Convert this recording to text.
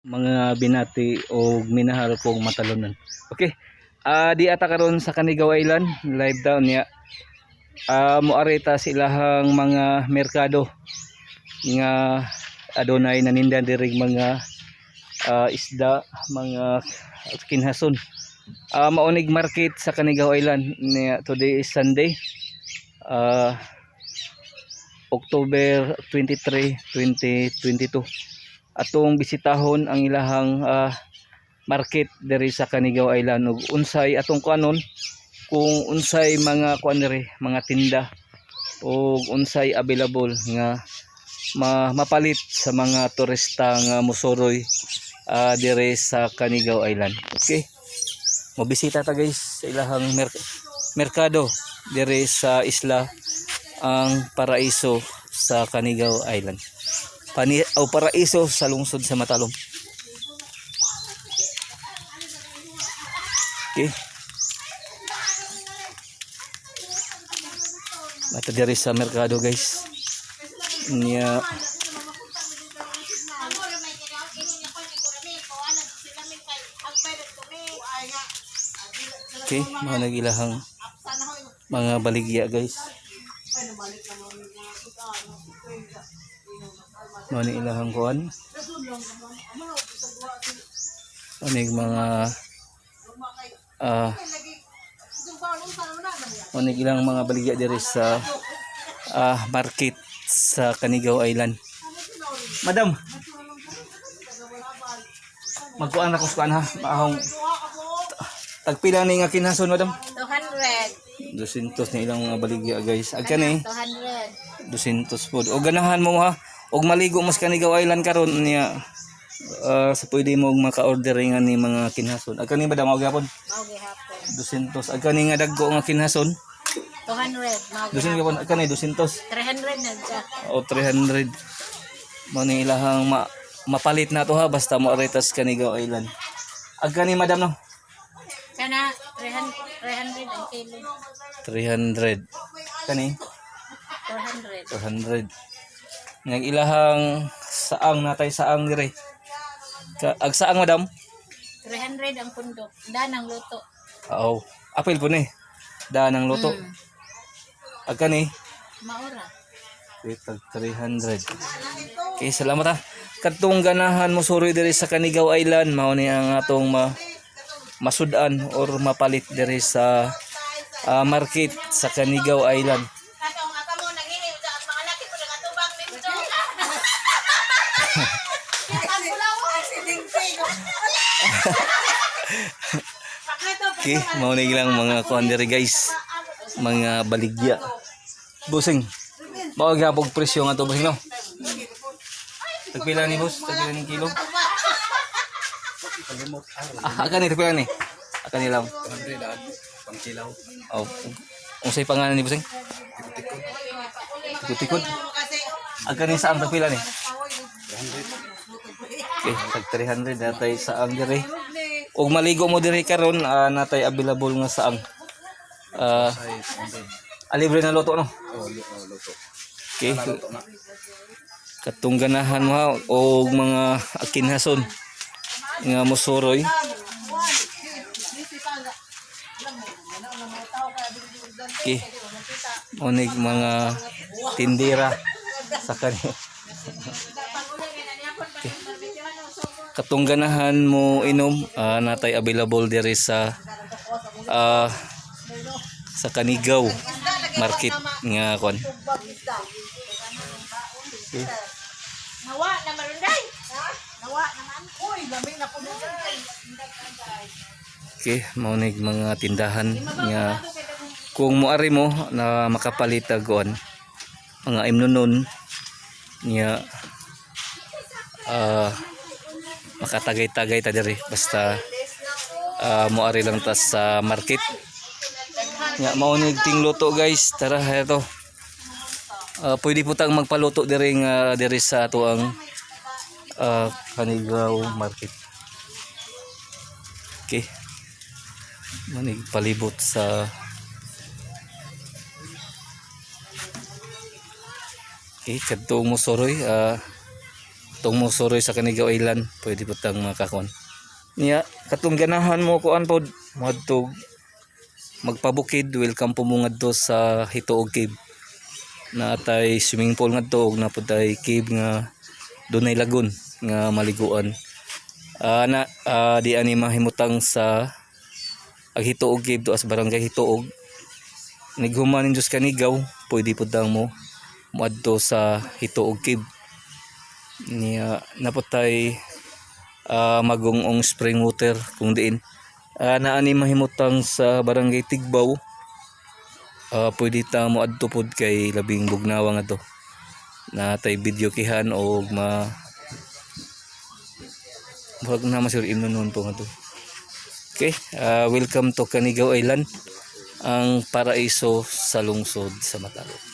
mga binati o minahal kong matalunan. Okay. Di ata karon sa Canigao Island live down niya. Moarita silahang mga merkado nga adunay nanindan dirig mga isda, mga kinhason. Maunig market sa Canigao Island niya. Today is Sunday. October 23, 2022. Atong bisitahon ang ilahang market diri sa Canigao Island ug unsay atong kuanon kung unsay mga kuan diri, mga tinda ug unsay available nga mapalit sa mga turista nga mosuroy diri sa Canigao Island. Okay, mobisita ta guys sa ilahang merkado diri sa isla ang Paraiso sa Canigao Island. Paraiso sa lungsod sa Matalom. Okay. Mata diri sa merkado guys. Nya okay, mga nagilahang mga baligya guys. Mani ilahang kuan. Onig mga onig ilang mga baligya diri sa market sa Canigao Island. Madam, magkuan ako sa ha, maahong tagpila ni nga kinhason madam? 200. 200 na ilang mga baligya guys. Agka ni 200. 200 pod. O ganahan mo ha. Og maligo mas Canigao Island karon niya. Sa pwede mo maka-order nga ni mga kinhason. Agka ni madam og gapon? Maugi hapon. 200. Agka ni nga dagko nga kinhason? 200. Maugi 200 gapon. Agka ni 200. 300 na dyan. O 300. Mo ni ilahang mapalit na to ha basta mo aretas Canigao Island. Agka ni madam no? Kana 300 ang kilo. 300. Kani? 400. 400. Nga ilahang saang natay saang dire. Ag saang madam? 300 ang pundok. Danang luto. Oo. Apil po ni. Daan ang luto. Ag kani? Maura. Tag 300. Okay, salamat ha. Katong ganahan mo suroy diri sa Canigao Island mao ni ang atong masudan or mapalit diri sa market sa Canigao Island. Okay, mao ni lang mga kuan diri guys. Mga baligya. Busing. Mao gyapon presyo nga to busing no. Tagpila ni boss? Tagpila ni kilo? Akan ni tagpila ni. Akan ni lang. 100 pang kilaw. Oh. Unsay pangalan ni busing? Tikod. Akan ni saan tagpila ni? 300. Okay, tag 300 natay saang diri. Og maligo mo diri karon natay available nga saang. Libre na luto no. Oh, luto. Okay. Katong ganahan mo ha og mga kinhason nga mosuroy. Okay. Onig mga tindera sa kanyo. Okay. Katong ganahan mo inom natay available diri sa Canigao market nga kon. Okay. Nawa na marunday. Ha? Nawa naman. Uy, lamig na puno. Okay, maunig mga tindahan nga kung moari mo na makapalit agon mga imnunon niya makatagay-tagay ta diri basta moari lang ta sa market nga maunig ting luto guys. Tara ito. Pwede po tang magpaluto diri nga diri sa ato ang Canigao market. Okay. Manig palibot sa okay, kadtong mosuroy tong mosuroy sa Canigao Island pwede po tang makakon niya katong ganahan mo kuan pod madtog magpabukid welcome po mo ngadto sa Hituog Cave na atay swimming pool ngadto ug na pod tay cave nga dunay lagon nga maliguan di ani mahimutang sa Hituog Cave to as barangay Hituog nighuman ninyo sa Canigao pwede po tang mo muadto sa Hituog Cave niya napotay magungong spring water kung diin naani mahimutang sa barangay Tigbaw pwede ta mo adto pod kay labing bugnawa nga to na tay video kihan og wag na masir inunon po nga to. Okay, welcome to Canigao Island, ang paraiso sa lungsod sa Mataro.